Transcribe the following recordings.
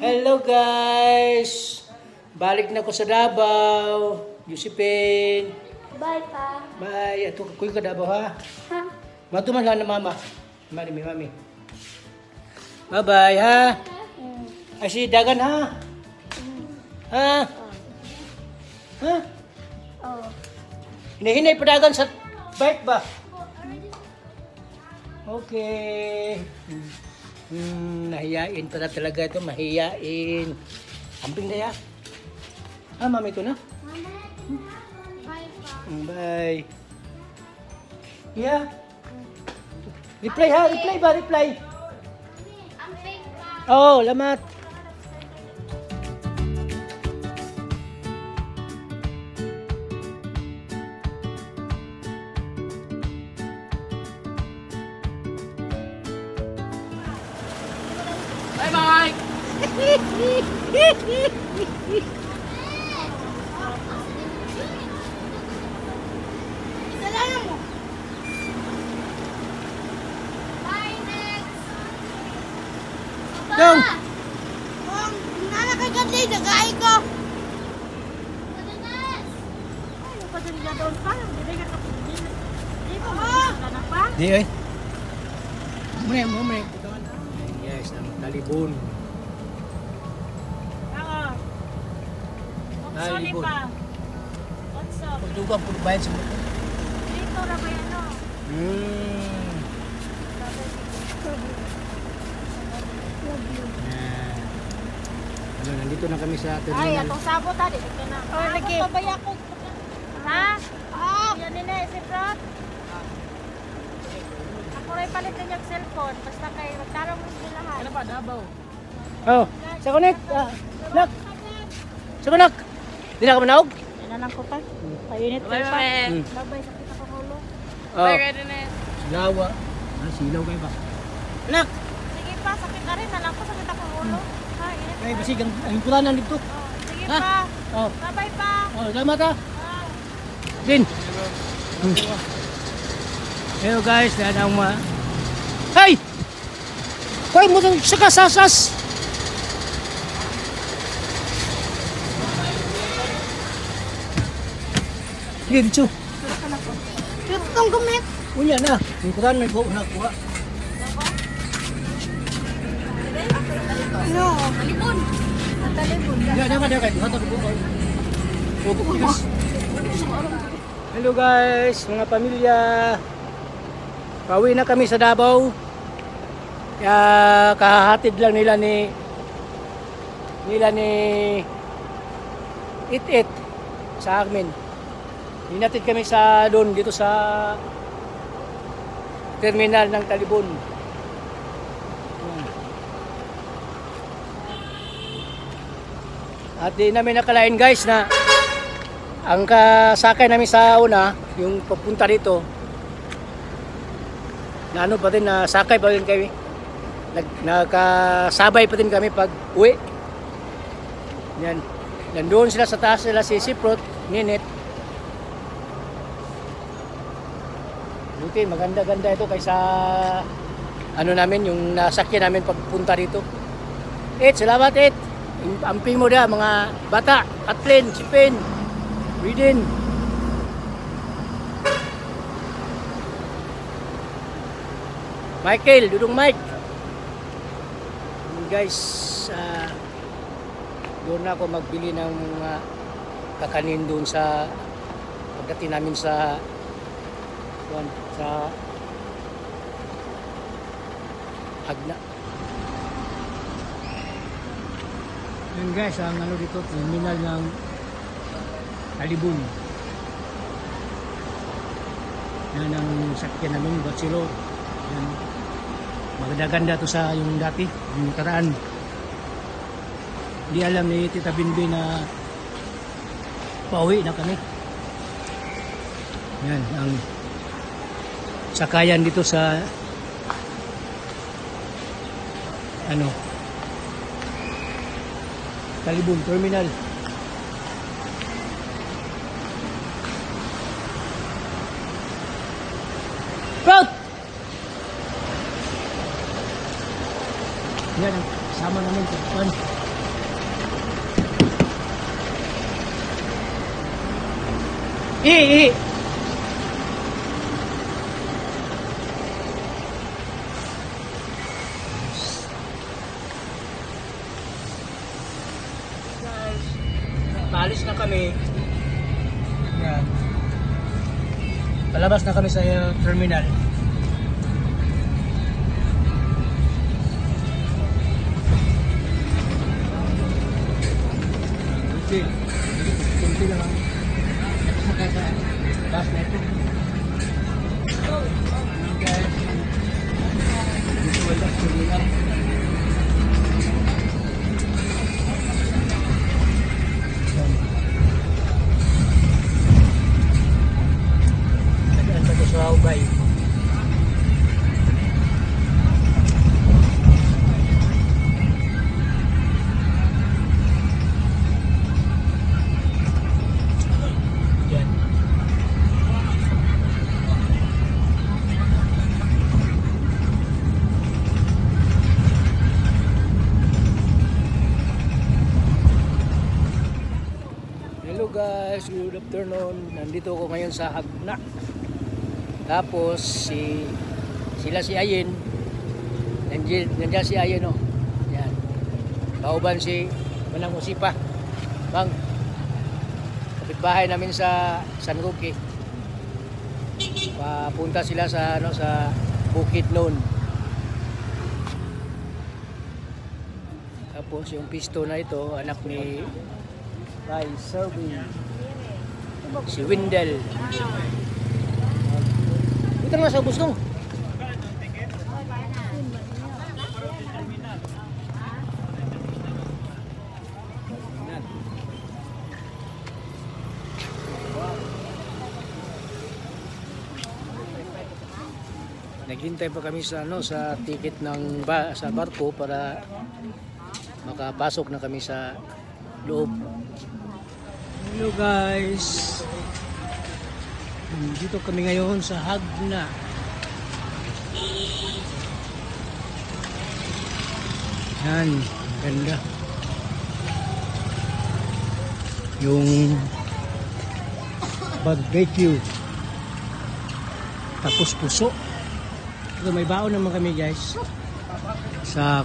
Hello guys! Balik na ko sa Davao. Josephine. Bye, pa. Bye. Ato kuy ka Davao ha. Ha? Matuman lang na mama. Mami. Bye-bye ha. Ay si dagan ha. Ha? Ha? Oh. Hinahinay pa dagan sa bike ba? Okay. Nahiyain pala talaga ito. Mahiyain. Amping na ya. Ah, mami ito na. Bye, pa. Bye. Yeah. Reply ha. Reply ba? Reply. Ang fake, pa. Oh, lamat. Bye-bye! Isalanan mo. Bye, next. Dong. Kung nakakaganda nag-aay ko. Ano pa dali ka doon pa? Hindi ka kapagin. Hindi ko makakala pa. Di eh. Muna. Yes, ang talibon. Oo. Talibon. Pa. What's up? Pagdugang puro bayan sa mundo. Dito na ba yan, no? Ano, nandito na kami sa Ay, terminal. atong sabot ha. Dito ka na. Oh, lagi. Ako pa ba ako? Ha? Oh. Yan nila, si Prot. Ako rin palit din yung cellphone. Basta kayo, magtarong mo sila lahat. Ano pa, Davao? Oh, sa connect. Nak. Sa connect. Di na ka manaog? Yan na lang ko pa. Painit kayo pa. Babay, sakit ako ulo. Oh. readiness. Silawa. Ah, silaw kayo ba? Anak. Sige pa, sakit ka rin. Alam ko, sakit ako ulo. Ha, init. Ay, basig ang kulanan dito. Oh, sige Ha? pa. Oh. Babay pa. Oh, salamat ha. Ah. Din. Hello guys, yan ang Hey! Koy mo tong sasas. Sige, dito. Ito tong gumit. Unya na. Yung kuran may buo na kuha. No. Talibon. Talibon. Ya, dapat dia kayak hantar buo. Hello guys, mga pamilya. Pauwi na kami sa Davao. Kaya kahahatid lang nila ni It sa amin. Hinatid kami sa doon dito sa terminal ng Talibon. At di namin nakalain guys na ang kasakay namin sa una, yung papunta dito, na ano pa din, na sakay pa din kami. Nagkasabay pa din kami pag uwi. Yan. Nandoon sila sa taas nila si Siprot, Ninit. Buti, maganda-ganda ito kaysa ano namin, yung nasakyan namin pagpunta dito. Salamat Amping mo da, mga bata, Kathleen, Sipin, Ridin. Michael, Dudong Mike. Guys, doon na ako magbili ng mga kakanin doon sa pagdating namin sa Agna. Yan guys, ang ano dito, terminal ng Talibon. Yan ang sakyan namin, Batsilo. Yan. Maganda-ganda to sa yung dati, yung nakaraan. Hindi alam ni Tita Binbi na pauwi na kami. Yan ang sakayan dito sa ano, Talibon Terminal. Proud! Yan ang sama namin. I. Guys, paalis na kami. Yan. Palabas na kami sa terminal. Okay. Kunti lang ang bus na ito. Guys, dito wala sa terminal. Nagdaan pa ito sa Ubay. Hello guys, good afternoon. Nandito ako ngayon sa Hagna. Tapos sila si Ayin. Nandiyan si Ayin, oh. Yan. Kauban si Manang Usipa. Bang. Kapitbahay namin sa San Roque. Papunta sila sa sa Bukid noon. Tapos yung pisto na ito, anak ni by serving si Windel. Ito na sa bus no. Naghintay pa kami sa sa ticket ng sa barko para makapasok na kami sa loob. Hello guys, dito kami ngayon sa Hagna. Yan, ganda yung barbecue tapos puso. So, may baon naman kami guys sa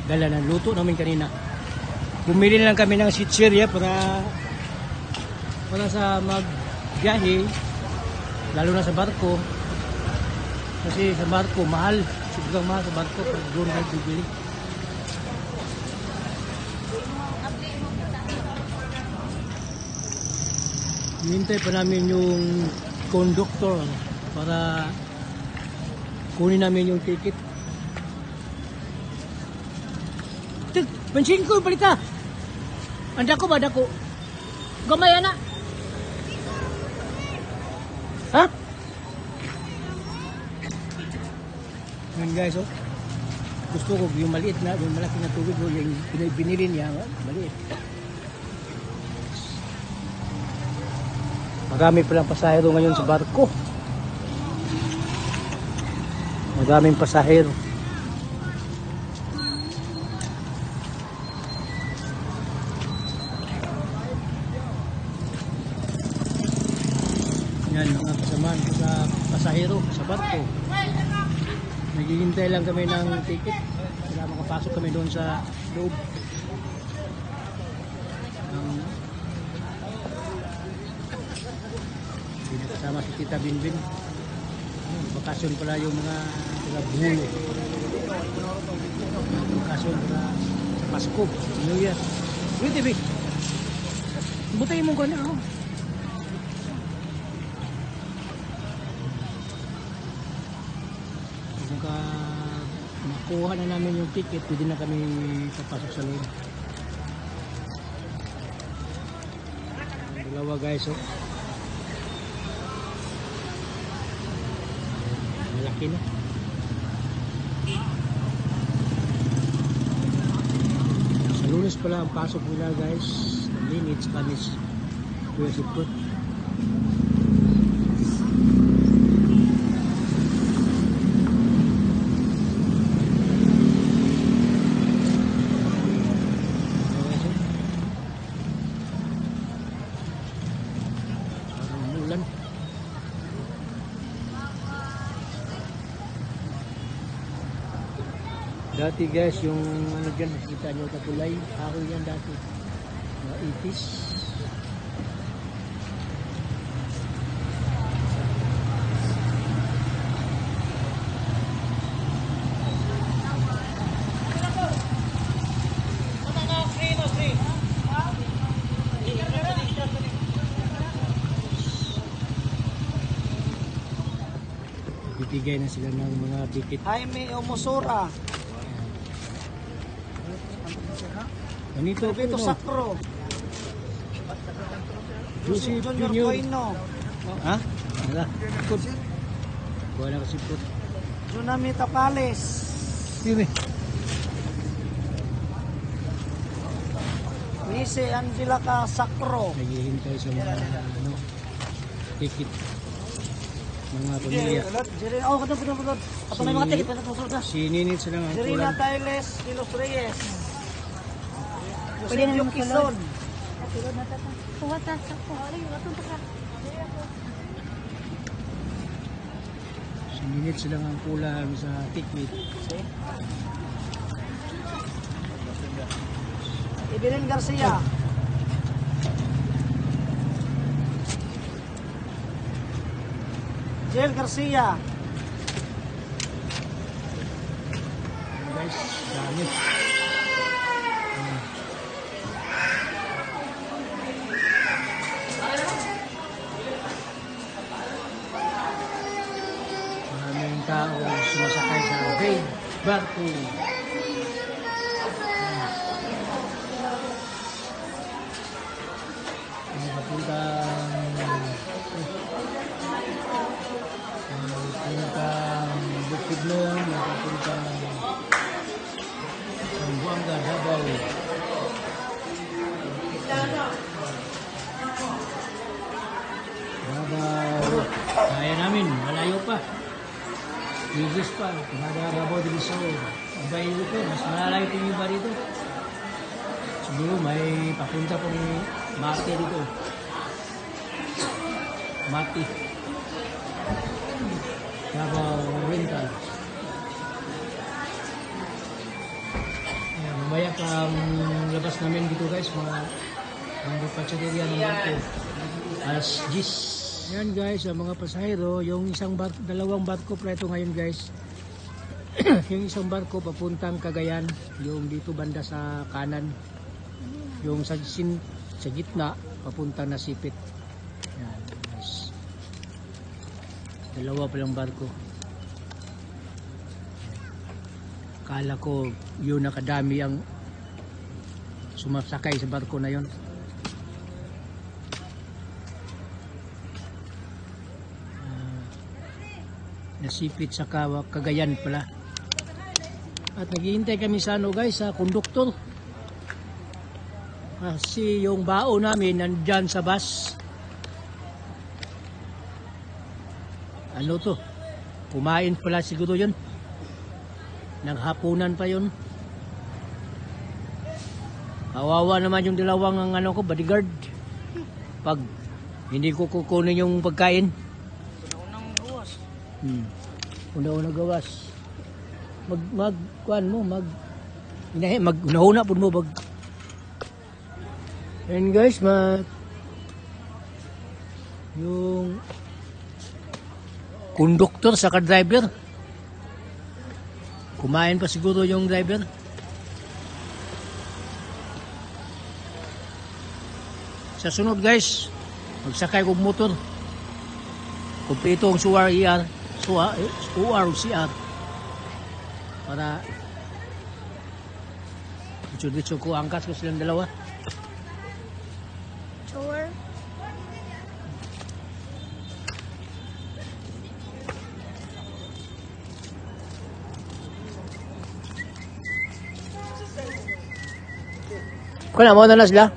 dala ng luto namin kanina. Bumili lang kami ng sitserya para sa magbiyahe, lalo na sa barko. Kasi sa barko mahal, sobrang mahal sa barko pag doon kayo bibili. Hintay pa namin yung conductor para kunin namin yung ticket. Pansin ko, balita. Anda ko ba, dako? Gamay, anak. Ha? Yan guys, oh. Gusto ko yung maliit na, yung malaki na tubig, oh, yung binili niya, oh, maliit. Marami palang pasahero ngayon sa barko. Maraming pasahero. Yan mga kasamaan ko sa pasahero sa barko. Naghihintay lang kami ng ticket para makapasok kami doon sa loob. Kasama si Tita Binbin. Bakasyon pala yung mga taga-bulo. Bakasyon pala sa Pasko, New Year. Wait, TV. Butay mo ko na, oh. Nakuha na namin yung ticket, pwede na kami papasok sa loob. Dalawa guys, oh. Malaki na. Sa Lunes pala ang pasok nila guys. Minutes, Kamis, Kuya Sipot. Dati guys, yung ano dyan, nakita nyo kapulay, ako yan dati. Mga 80s. Bibigay na sila ng mga ticket. Jaime Omosora. Ganito Beto no? Sacro. Joseph Junior Junior. Coino. Ha? Wala. Sipot. Wala ka sipot. Tsunami Tapales. Sino eh? Nise Angela Ka Sacro. Naghihintay sa mga ano, ticket. Mga pamilya. Oh, kadang. Apa may mga ticket pa na Si Ninit sila ang Jerina kulan. Tailes, Kilos Reyes. Pwede na yung Quezon. Kuha ta sa ko. Si Ninit sila ang kulan sa ticket. Evelyn Garcia. Jel Garcia. Guys, dami. Maraming tao sumasakay sa big barko. Papuntang Bukidnon, papuntang Zamboanga, Davao. Davao, kaya namin, malayo pa. Bigis pa, kumada Davao din sa abay ito, mas malalayo pa yung iba dito. Siguro may papunta pong Mati dito. Mati. Davao Rental. Ayan, mamaya pa ang labas namin dito guys, mga despatcheria ng barko. Alas 10. Ayan guys, ang mga pasahero, yung dalawang barko pa ito ngayon guys. Yung isang barko papuntang Cagayan, yung dito banda sa kanan. Yung sa gitna, papuntang Nasipit. Ayan guys. Dalawa palang barko. Kala ko yun nakadami ang sumasakay sa barko na yun. Nasipit sa Cagayan pala. At naghihintay kami sa ano guys, sa konduktor. Kasi yung bao namin nandyan sa bus. Ano to? Kumain pala siguro yun. Naghapunan pa yun. Kawawa naman yung dalawang ang ano ko, bodyguard. Pag hindi ko kukunin yung pagkain. Unang buwas. Una-una gawas. Unahuna po mo. And guys, yung konduktor saka driver. Kumain pa siguro yung driver. Sa sunod guys, magsakay kong motor. Kumpleto ang suwar ER, UR o CR. Para dito ko angkas ko silang dalawa. Sure. Kung mo na sila?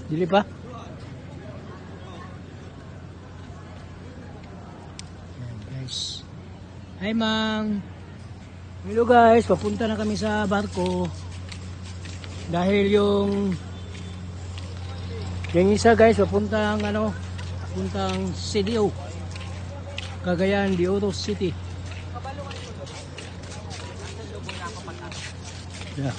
Dili pa? Ayan guys. Hi Mang. Hello guys, papunta na kami sa barko. Dahil yung isa guys, papuntang CDO. Cagayan de Oro City. Yeah.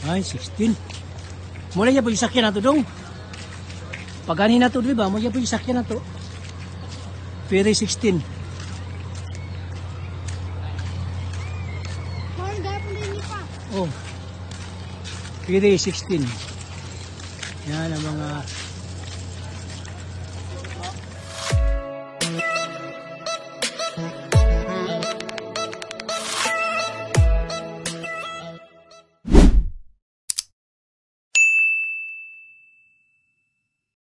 Ay, 16. Mula niya po yung sakyan na to dong. Pagani na to, di ba? Mula niya po yung sakyan na to. Ferry 16. Oh. Ferry 16. Yan ang mga